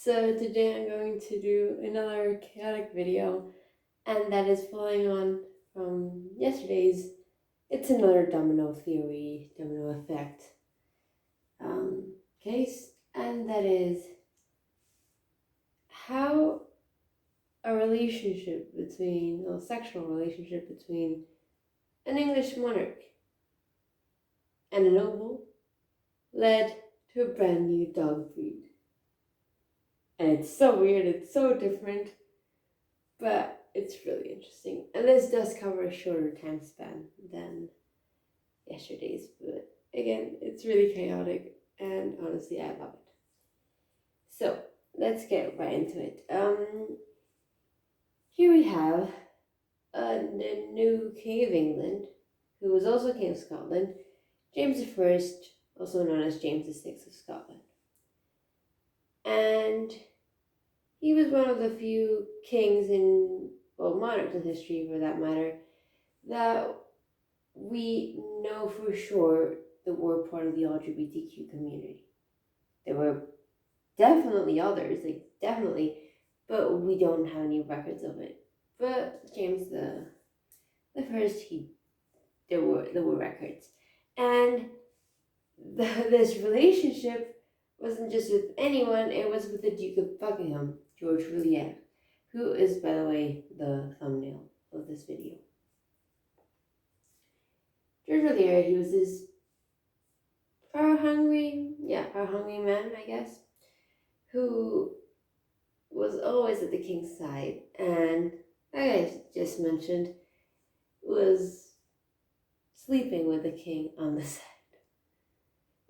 So today I'm going to do another chaotic video, and that is following on from yesterday's. It's another domino theory, domino effect case, and that is how a sexual relationship between an English monarch and a noble led to a brand new dog breed. And it's so weird, it's so different, but it's really interesting. And this does cover a shorter time span than yesterday's, but again, it's really chaotic, and honestly, I love it. So let's get right into it. Here we have the new King of England, who was also King of Scotland, James I, also known as James VI of Scotland. And he was one of the few kings monarchs in history for that matter, that we know for sure that were part of the LGBTQ community. There were definitely others, definitely, but we don't have any records of it. But James the First, there were records, and this relationship wasn't just with anyone; it was with the Duke of Buckingham, George Cavalier, who is, by the way, the thumbnail of this video. George Cavalier, he was this power-hungry man, I guess, who was always at the king's side, and like I just mentioned, was sleeping with the king on the side.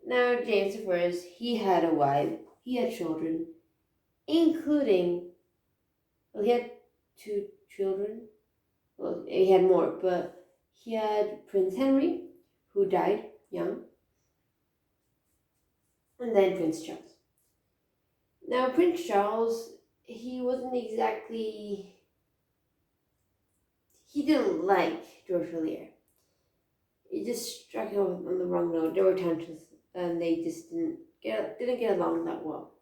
Now, James I, he had a wife, he had children, including, he had 2 children. Well, he had more, but he had Prince Henry, who died young, and then Prince Charles. Now, Prince Charles, he didn't like George Cavalier. It just struck him on the wrong note. There were tensions, and they just didn't get along that well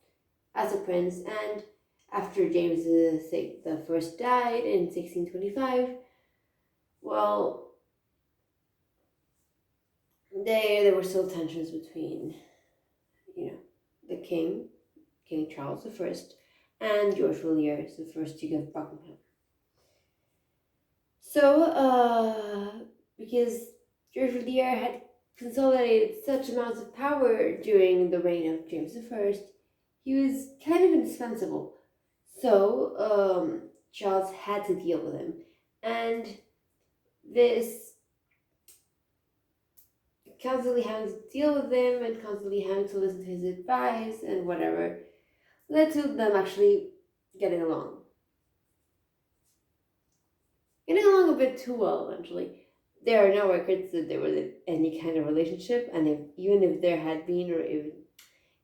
as a prince. And after James the First died in 1625, well, there were still tensions between, the King Charles I, and George Cavalier, the first Duke of Buckingham. So, because George Cavalier had consolidated such amounts of power during the reign of James I, he was kind of indispensable. So, Charles had to deal with him. And this constantly having to deal with him and constantly having to listen to his advice and whatever led to them actually getting along. Getting along a bit too well, eventually. There are no records that there was any kind of relationship, and even if there had been, or even,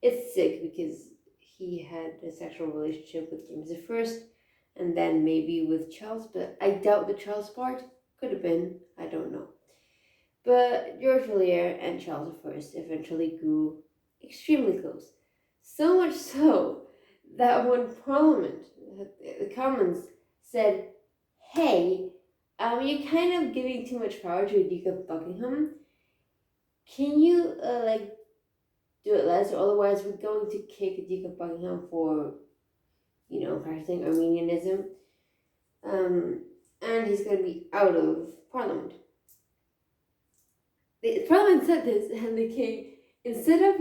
it's sick because he had a sexual relationship with James I, and then maybe with Charles, but I doubt the Charles part. Could have been, I don't know. But George Cavalier and Charles I eventually grew extremely close. So much so that when Parliament, the Commons, said, "Hey, you're kind of giving too much power to a Duke of Buckingham. Can you do it less, or otherwise we're going to kick the Duke of Buckingham for, practicing Armenianism, and he's going to be out of Parliament." The Parliament said this, and the king, instead of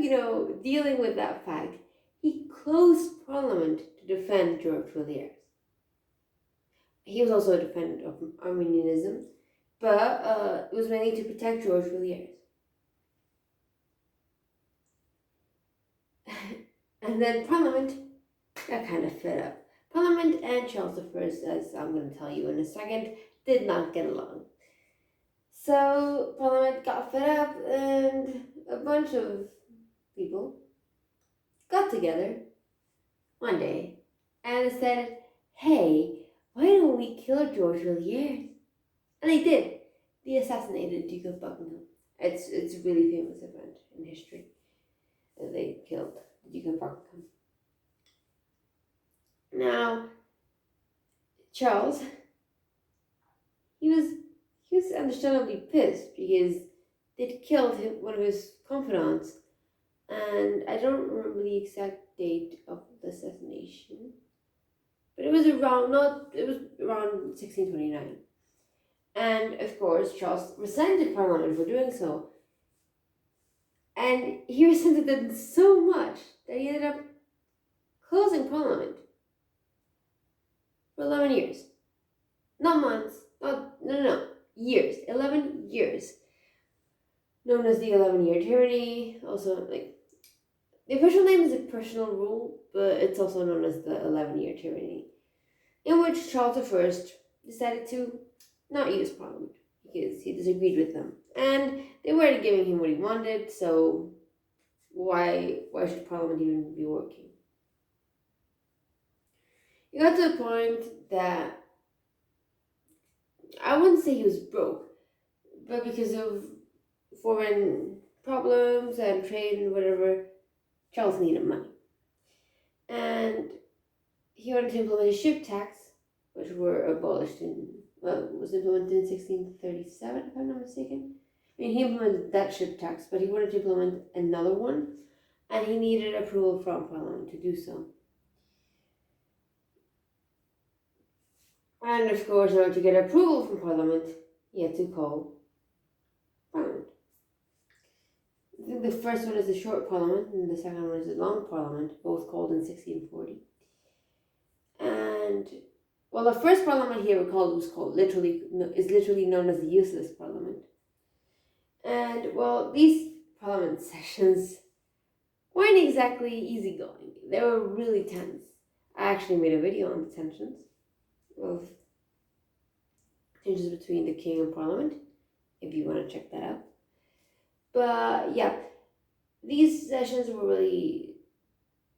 dealing with that fact, he closed Parliament to defend George Cavalier. He was also a defendant of Armenianism, but it was mainly to protect George Cavalier. And then Parliament got kind of fed up. Parliament and Charles I, as I'm going to tell you in a second, did not get along. So Parliament got fed up, and a bunch of people got together one day and said, "Hey, why don't we kill George Cavalier?" And they did. They assassinated Duke of Buckingham. It's a really famous event in history. They killed the Duke of Buckingham. Now, Charles, he was he was understandably pissed because they'd killed one of his confidants, and I don't remember the exact date of the assassination, but it was around 1629. And of course, Charles resented Parliament for doing so, and he resented them so much that he ended up closing Parliament for 11 years. Not months, no, years. 11 years. Known as the 11-year tyranny. Also, like, the official name is a personal rule, but it's also known as the 11-year tyranny, in which Charles I decided to not use Parliament because he disagreed with them. And they weren't giving him what he wanted, so why should Parliament even be working? It got to the point that I wouldn't say he was broke, but because of foreign problems and trade and whatever, Charles needed money. And he wanted to implement a ship tax, which were abolished was implemented in 1637, if I'm not mistaken. I mean, he implemented that ship tax, but he wanted to implement another one, and he needed approval from Parliament to do so. And of course, in order to get approval from Parliament, he had to call Parliament. I think the first one is a short Parliament, and the second one is a long Parliament, both called in 1640. And well, the first Parliament here is literally known as the useless Parliament. And well, these Parliament sessions weren't exactly easygoing. They were really tense. I actually made a video on the tensions of tensions between the king and Parliament, if you want to check that out. But yeah, these sessions were really,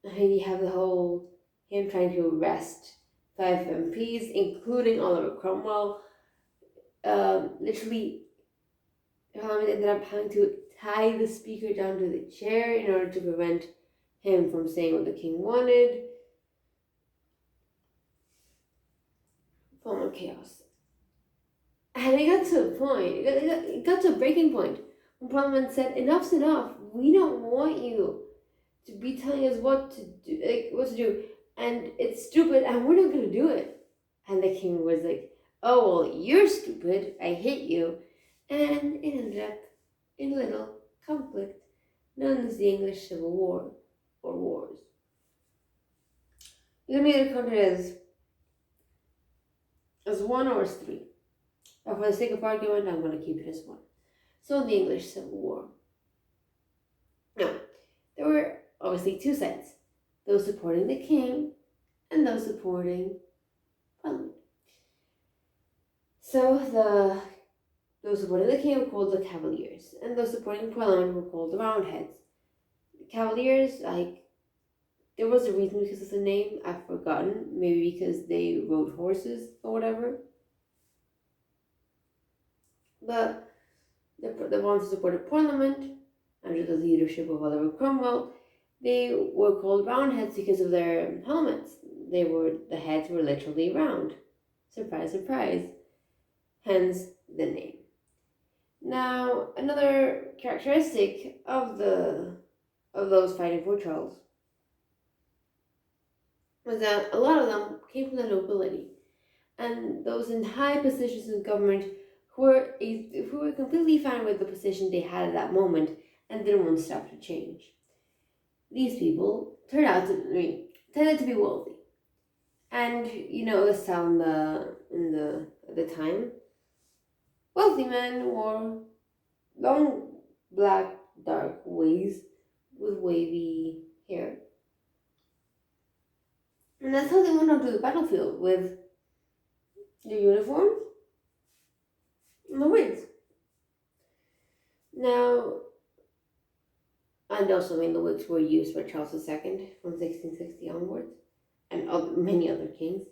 you have the whole him trying to arrest 5 MPs, including Oliver Cromwell. Literally, Parliament ended up having to tie the speaker down to the chair in order to prevent him from saying what the king wanted. Formal chaos. And it got to a point, it got to a breaking point when Parliament said, enough's enough, we don't want you to be telling us what to do, and it's stupid, and we're not going to do it. And the king was like, oh, well, you're stupid, I hate you. And it ended up in a little conflict known as the English Civil War, or wars. You can either count it as one or as three. But for the sake of argument, I'm going to keep it as one. So the English Civil War. Now, there were obviously two sides. Those supporting the king and those supporting Parliament. So those supporting the king were called the Cavaliers, and those supporting Parliament were called the Roundheads. The Cavaliers, there was a reason because of the name, I've forgotten. Maybe because they rode horses or whatever. But the ones who supported Parliament, under the leadership of Oliver Cromwell, they were called Roundheads because of their helmets. The heads were literally round. Surprise, surprise. Hence the name. Now, another characteristic of those fighting for Charles was that a lot of them came from the nobility, and those in high positions in government who were completely fine with the position they had at that moment and didn't want stuff to change. These people tended to be wealthy, and the sound at the time. Wealthy men wore long, black, dark wigs with wavy hair. And that's how they went onto the battlefield, with their uniforms and the wigs. Now, and also, the wigs were used by Charles II from 1660 onwards, and many other kings.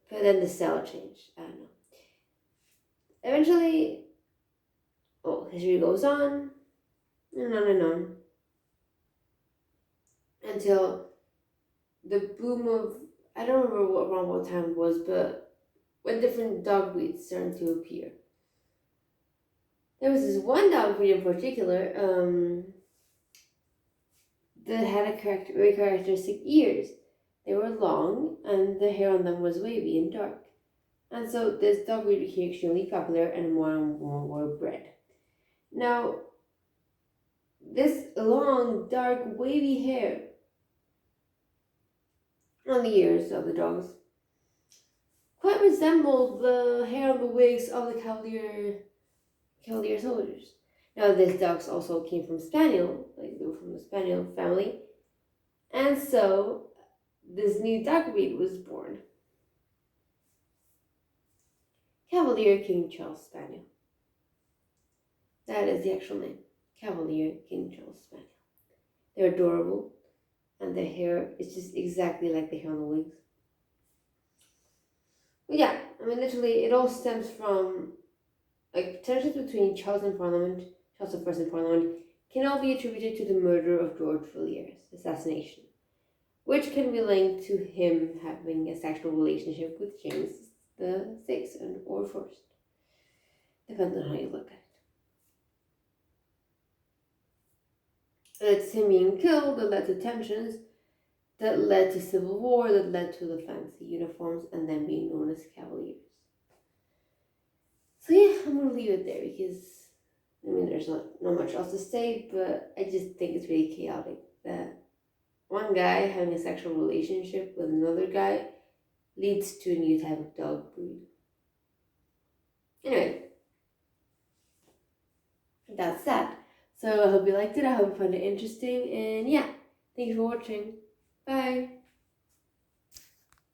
But then the style changed. I don't know. Eventually, history goes on, and on and on, until the boom of I don't remember around what time it was, but when different dog breeds started to appear. There was this one dog breed in particular that had very characteristic ears. They were long, and the hair on them was wavy and dark. And so this dog breed became extremely popular, and more and more were bred. Now, this long, dark, wavy hair on the ears of the dogs quite resembled the hair on the wigs of the Cavalier soldiers. Now, these dogs also came from Spaniel, like they were from the Spaniel family, and so this new dog breed was born. Cavalier King Charles Spaniel. That is the actual name. Cavalier King Charles Spaniel. They're adorable, and their hair is just exactly like the hair on the wigs. But yeah, I mean, literally, it all stems from like tensions between Charles and Parliament, Charles I and Parliament, can all be attributed to the murder of George Villiers' assassination, which can be linked to him having a sexual relationship with James the Sixth or First. Depends on how you look at it. It's him being killed that led to tensions, that led to civil war, that led to the fancy uniforms, and then being known as Cavaliers. So yeah, I'm gonna leave it there because I mean there's not much else to say, but I just think it's really chaotic that one guy having a sexual relationship with another guy leads to a new type of dog breed. Anyway, that's that. So I hope you liked it. I hope you found it interesting. And yeah, thank you for watching. Bye.